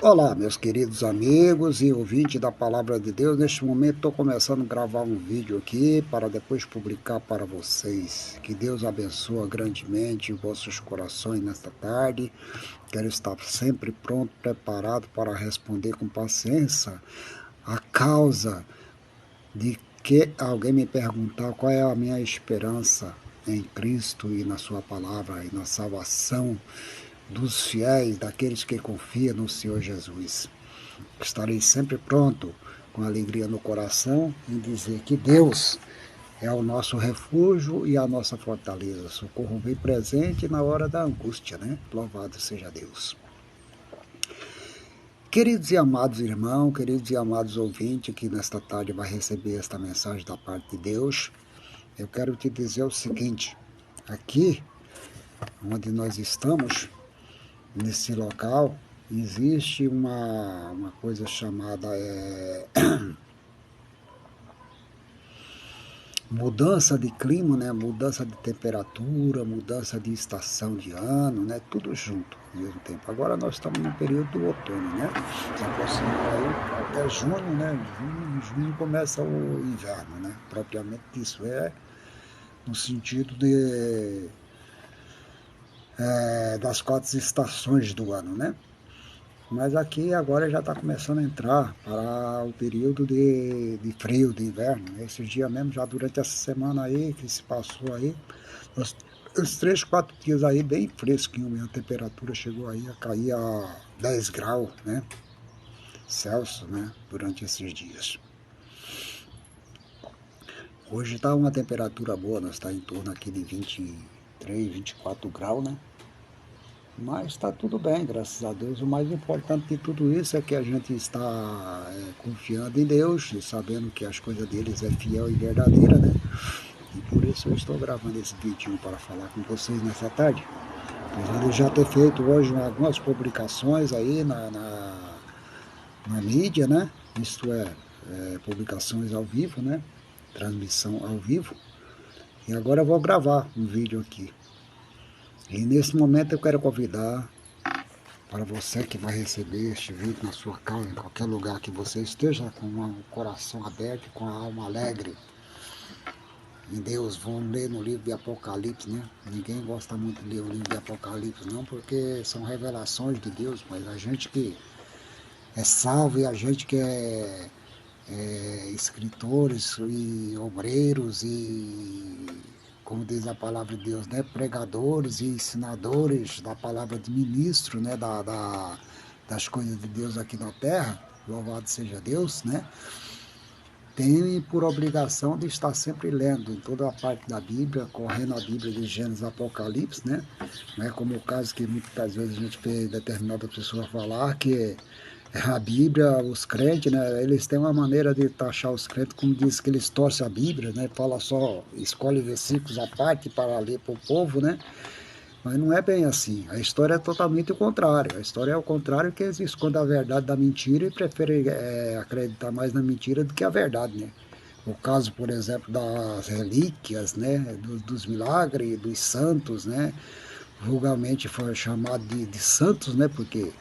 Olá, meus queridos amigos e ouvintes da Palavra de Deus. Neste momento estou começando a gravar um vídeo aqui para depois publicar para vocês. Que Deus abençoe grandemente vossos corações nesta tarde. Quero estar sempre pronto, preparado para responder com paciência a causa de que alguém me perguntar qual é a minha esperança em Cristo e na sua palavra e na salvação dos fiéis, daqueles que confiam no Senhor Jesus. Estarei sempre pronto, com alegria no coração, em dizer que Deus é o nosso refúgio e a nossa fortaleza, socorro bem presente na hora da angústia, né? Louvado seja Deus. Queridos e amados irmãos, queridos e amados ouvintes, que nesta tarde vai receber esta mensagem da parte de Deus, eu quero te dizer o seguinte: aqui onde nós estamos, nesse local, existe uma coisa chamada mudança de clima, né? Mudança de temperatura, mudança de estação de ano, né? Tudo junto ao mesmo tempo. Agora nós estamos no período do outono, né? Se aproxima aí até junho, né? Junho começa o inverno, né? Propriamente isso no sentido das 4 estações do ano, né? Mas aqui agora já está começando a entrar para o período de frio, de inverno. Esses dias mesmo, já durante essa semana aí, que se passou aí, os 3, 4 dias aí bem fresquinho mesmo. A temperatura chegou aí a cair a 10 graus, né? Celsius, né? Durante esses dias. Hoje está uma temperatura boa, nós está em torno aqui de 23, 24 graus, né? Mas está tudo bem, graças a Deus. O mais importante de tudo isso é que a gente está confiando em Deus e sabendo que as coisas deles é fiel e verdadeira, né? E por isso eu estou gravando esse vídeo para falar com vocês nessa tarde. Apesar de já ter feito hoje algumas publicações aí na mídia, né? Isto publicações ao vivo, né? Transmissão ao vivo. E agora eu vou gravar um vídeo aqui. E nesse momento eu quero convidar para você que vai receber este vídeo na sua casa, em qualquer lugar que você esteja, com o coração aberto, com a alma alegre em Deus. Vão ler no livro de Apocalipse, né? Ninguém gosta muito de ler o livro de Apocalipse não, porque são revelações de Deus, mas a gente que é salvo e a gente que é escritores e obreiros e, como diz a palavra de Deus, né, pregadores e ensinadores da palavra de ministro, né, das coisas de Deus aqui na terra, louvado seja Deus, né, tem por obrigação de estar sempre lendo em toda a parte da Bíblia, correndo a Bíblia de Gênesis Apocalipse, né, não é como o caso que muitas vezes a gente vê determinada pessoa falar que a Bíblia, os crentes, né, eles têm uma maneira de taxar os crentes, como diz que eles torcem a Bíblia, né, fala só, escolhe versículos à parte para ler para o povo, né, mas não é bem assim. A história é totalmente o contrário. A história é o contrário, que eles escondem a verdade da mentira e preferem acreditar mais na mentira do que a verdade, né. O caso, por exemplo, das relíquias, né, dos milagres, dos santos, né, vulgarmente foi chamado de santos, né, porque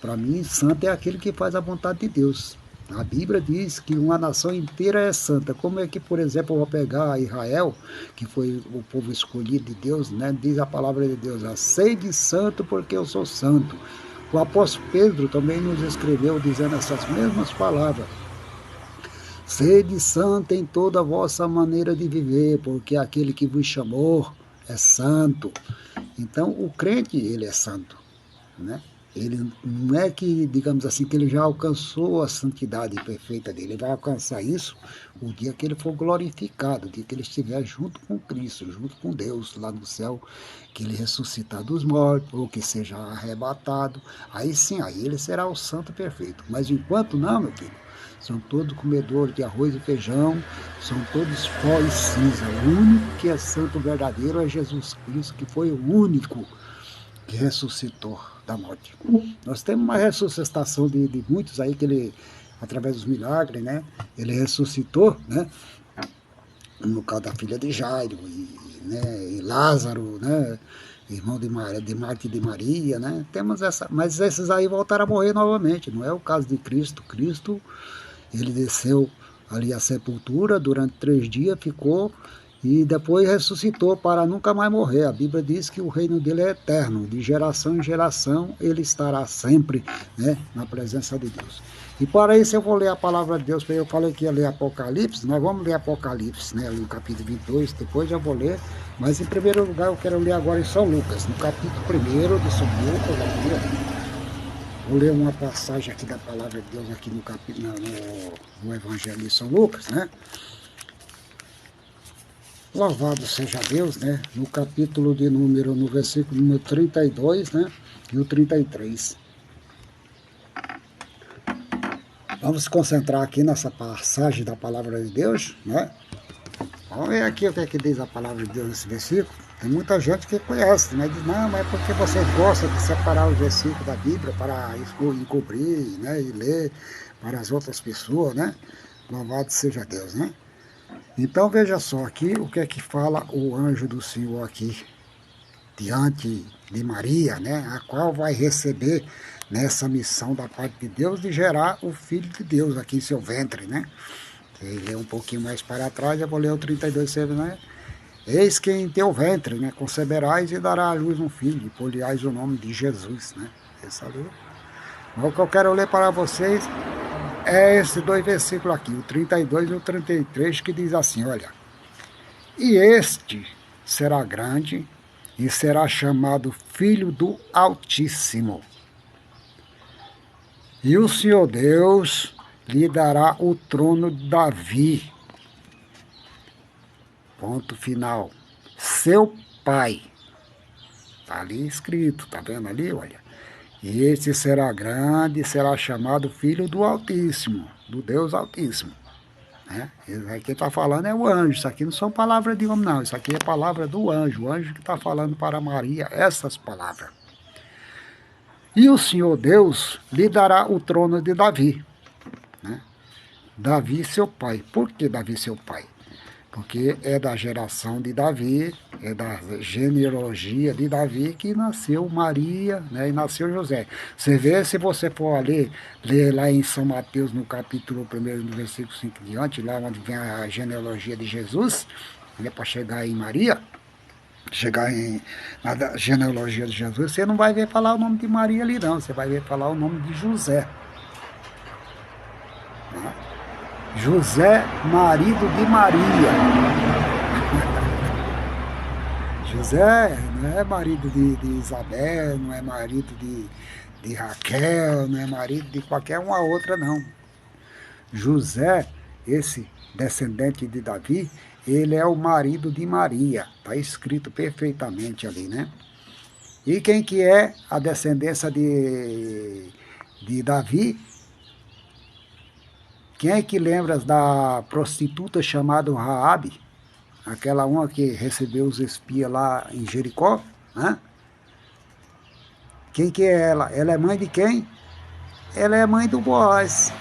para mim, santo é aquele que faz a vontade de Deus. A Bíblia diz que uma nação inteira é santa. Como é que, por exemplo, eu vou pegar Israel, que foi o povo escolhido de Deus, né? Diz a palavra de Deus, sede santo porque eu sou santo. O apóstolo Pedro também nos escreveu dizendo essas mesmas palavras. Sede santo em toda a vossa maneira de viver, porque aquele que vos chamou é santo. Então, o crente, ele é santo, né? Ele não é que, digamos assim, que ele já alcançou a santidade perfeita dele. Ele vai alcançar isso o dia que ele for glorificado, o dia que ele estiver junto com Cristo, junto com Deus lá no céu, que ele ressuscitar dos mortos, ou que seja arrebatado. Aí sim, aí ele será o santo perfeito. Mas enquanto não, meu filho, são todos comedores de arroz e feijão, são todos pó e cinza. O único que é santo verdadeiro é Jesus Cristo, que foi o único que ressuscitou da morte. Nós temos uma ressuscitação de muitos aí que ele, através dos milagres, né, ele ressuscitou, né, no caso da filha de Jairo e Lázaro, né, irmão de Marta e de Maria, né? Temos essa, mas esses aí voltaram a morrer novamente, não é o caso de Cristo. Cristo, ele desceu ali à sepultura durante 3 dias, ficou e depois ressuscitou para nunca mais morrer. A Bíblia diz que o reino dele é eterno, de geração em geração ele estará sempre, né, na presença de Deus. E para isso eu vou ler a palavra de Deus. Eu falei que ia ler Apocalipse, nós vamos ler Apocalipse, né, ali no capítulo 22, depois eu vou ler, mas em primeiro lugar eu quero ler agora em São Lucas, no capítulo 1 de São Lucas, aqui, vou ler uma passagem aqui da palavra de Deus aqui no capítulo, no Evangelho de São Lucas, né? Louvado seja Deus, né? No capítulo de número, no versículo número 32, né? E o 33. Vamos se concentrar aqui nessa passagem da palavra de Deus, né? Vamos ver aqui o que é que diz a palavra de Deus nesse versículo. Tem muita gente que conhece, né? Diz, não, mas é porque você gosta de separar os versículos da Bíblia para encobrir, né? E ler para as outras pessoas, né? Louvado seja Deus, né? Então veja só aqui o que é que fala o anjo do Senhor aqui, diante de Maria, né? A qual vai receber nessa missão da parte de Deus de gerar o Filho de Deus aqui em seu ventre, né? Se ler um pouquinho mais para trás, eu vou ler o 32, né? Eis que em teu ventre, né, conceberás e dará à luz um filho, e pôr-lhe-ás o nome de Jesus, né? Esse ali. O que eu quero ler para vocês é esses 2 versículos aqui, o 32 e o 33, que diz assim, olha: E este será grande e será chamado Filho do Altíssimo. E o Senhor Deus lhe dará o trono de Davi. Ponto final. Seu pai. Está ali escrito, tá vendo ali, olha. E este será grande e será chamado Filho do Altíssimo, do Deus Altíssimo. Né? Quem está falando é o anjo, isso aqui não são palavras de homem não, isso aqui é palavra do anjo, o anjo que está falando para Maria essas palavras. E o Senhor Deus lhe dará o trono de Davi. Né? Davi seu pai. Por que Davi seu pai? Porque é da geração de Davi, é da genealogia de Davi que nasceu Maria, né, e nasceu José. Você vê, se você for ler lá em São Mateus, no capítulo 1, no versículo 5 diante, lá onde vem a genealogia de Jesus, né, para chegar em Maria, na genealogia de Jesus, você não vai ver falar o nome de Maria ali não, você vai ver falar o nome de José. Né? José, marido de Maria. José não é marido de Isabel, não é marido de Raquel, não é marido de qualquer uma outra, não. José, esse descendente de Davi, ele é o marido de Maria. Está escrito perfeitamente ali, né? E quem que é a descendência de Davi? Quem é que lembra da prostituta chamada Raabe? Aquela uma que recebeu os espias lá em Jericó? Né? Quem que é ela? Ela é mãe de quem? Ela é mãe do Boaz.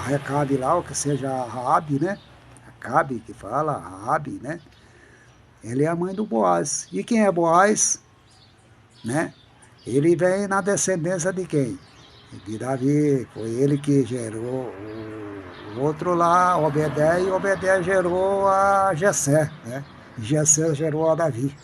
A Recabe lá, ou que seja a Raabe, né? Recabe que fala, Raabe, né? Ele é a mãe do Boaz. E quem é Boaz? Né? Ele vem na descendência de quem? De Davi. Foi ele que gerou o outro lá, Obedé, e Obedé gerou a Jessé, né? E Jessé gerou a Davi.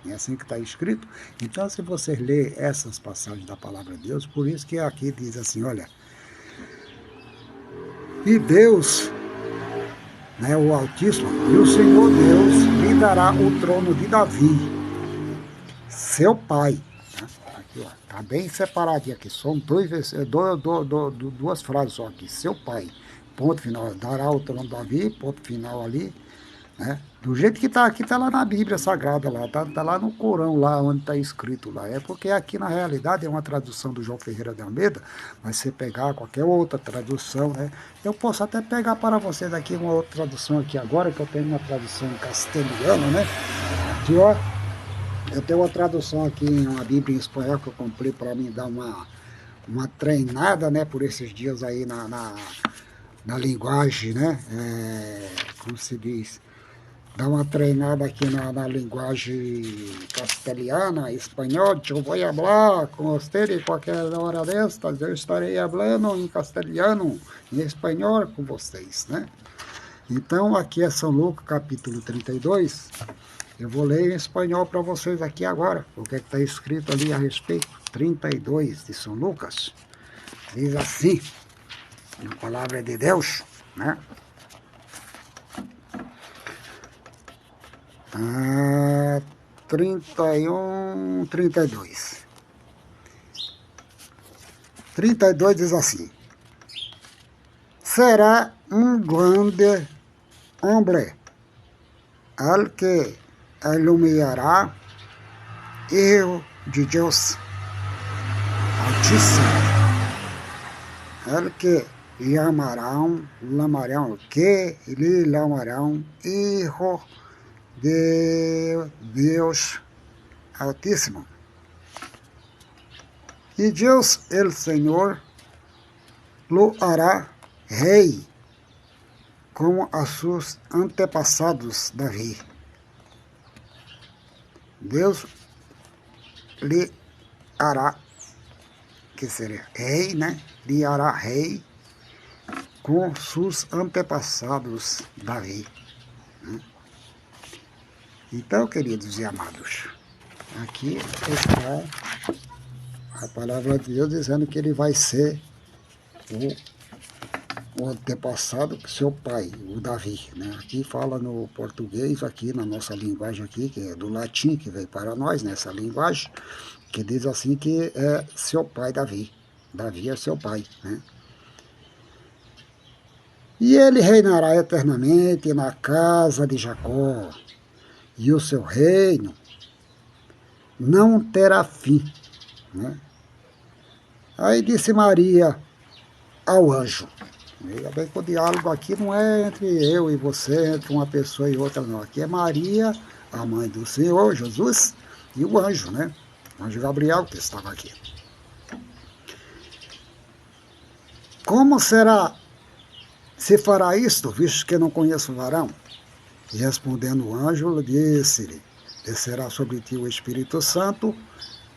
É assim que está escrito. Então, se você ler essas passagens da palavra de Deus, por isso que aqui diz assim, olha, e Deus, né, o Altíssimo, e o Senhor Deus lhe dará o trono de Davi, seu pai. Aqui, ó, tá bem separadinho aqui, são duas frases só aqui, seu pai, ponto final, dará o trono de Davi, ponto final ali, né? Do jeito que está aqui, está lá na Bíblia Sagrada, lá, tá lá no Corão, lá onde está escrito lá. É porque aqui na realidade é uma tradução do João Ferreira de Almeida, mas se pegar qualquer outra tradução, né? Eu posso até pegar para vocês aqui uma outra tradução aqui agora, que eu tenho uma tradução em castelhano, né? Aqui, ó, eu tenho uma tradução aqui em uma Bíblia em espanhol que eu comprei para mim dar uma treinada, né? Por esses dias aí na linguagem, né? Como se diz? dar uma treinada aqui na linguagem castelhana, espanhol. Eu vou falar com vocês qualquer hora destas. Eu estarei falando em castelhano, em espanhol com vocês, né? Então, aqui é São Lucas, capítulo 32. Eu vou ler em espanhol para vocês aqui agora, o que está escrito ali a respeito. 32 de São Lucas. Diz assim, na palavra de Deus, né? 31, 32. 32 diz assim: será um grande homem al que iluminará Hijo de Deus Altíssimo, el que llamarão Hijo de Deus Altíssimo. E Deus, el Senhor, lo hará rei, como a seus antepassados Davi. Deus lhe hará, que seria rei, né? Lhe hará rei com seus antepassados Davi. Então, queridos e amados, aqui está a palavra de Deus dizendo que ele vai ser o antepassado, seu pai, o Davi, né? Aqui fala no português, aqui na nossa linguagem aqui, que é do latim, que veio para nós, nessa linguagem, que diz assim que é seu pai Davi. Davi é seu pai, né? E ele reinará eternamente na casa de Jacó, e o seu reino não terá fim, né? Aí disse Maria ao anjo. Veja bem que o diálogo aqui não é entre eu e você, entre uma pessoa e outra, não. Aqui é Maria, a mãe do Senhor, Jesus, e o anjo, né? O anjo Gabriel, que estava aqui. Como será, se fará isto, visto que não conheço o varão? E respondendo o anjo, disse-lhe: descerá sobre ti o Espírito Santo,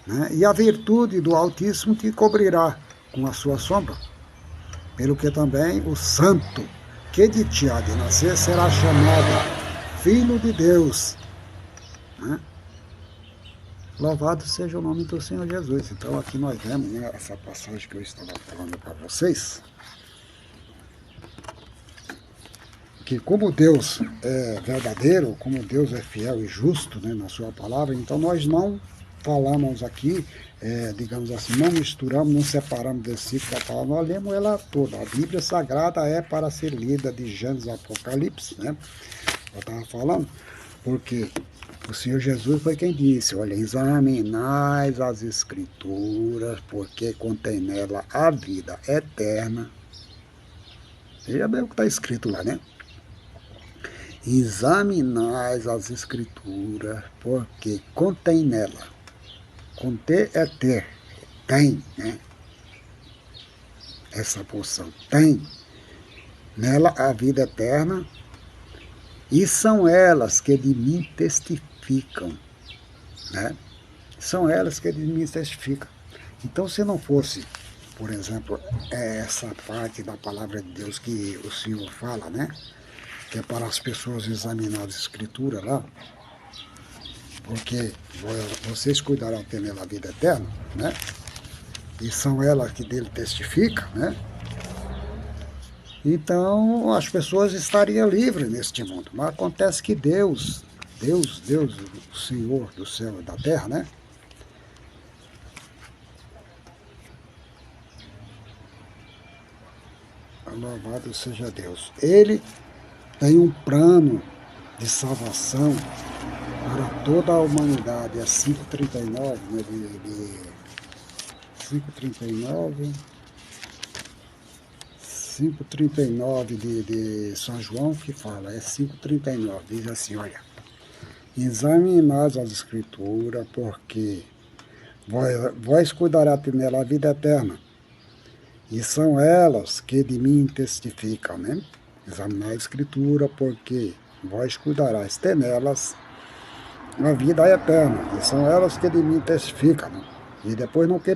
né? E a virtude do Altíssimo te cobrirá com a sua sombra. Pelo que também o santo que de ti há de nascer será chamado Filho de Deus, né? Louvado seja o nome do Senhor Jesus. Então aqui nós vemos, né, essa passagem que eu estava falando para vocês, que como Deus é verdadeiro, como Deus é fiel e justo, né, na sua palavra, então nós não falamos aqui, digamos assim, não misturamos, não separamos versículo da palavra, nós lemos ela toda. A Bíblia Sagrada é para ser lida de Gênesis a Apocalipse, né? Eu estava falando, porque o Senhor Jesus foi quem disse: olha, examinai as Escrituras, porque contém nela a vida eterna. Veja bem o que está escrito lá, né? Examinai as Escrituras, porque contém nela. Conter é ter, tem, né? Essa porção tem nela a vida eterna, e são elas que de mim testificam, né? São elas que de mim testificam. Então, se não fosse, por exemplo, essa parte da palavra de Deus que o Senhor fala, né? Que é para as pessoas examinar as Escrituras lá, porque vocês cuidarão ter nela a vida eterna, né? E são elas que dele testificam, né? Então as pessoas estariam livres neste mundo. Mas acontece que Deus, o Senhor do céu e da terra, né? Louvado seja Deus. Ele tem um plano de salvação para toda a humanidade. É 5,39, né, 5,39, 5,39 de São João que fala, é 5,39, diz assim, olha: examinai as Escrituras, porque vós cuidará nela a vida eterna, e são elas que de mim testificam, né? Examinar a Escritura, porque vós cuidarás, ter nelas a vida eterna, e são elas que de mim testificam, né? E depois não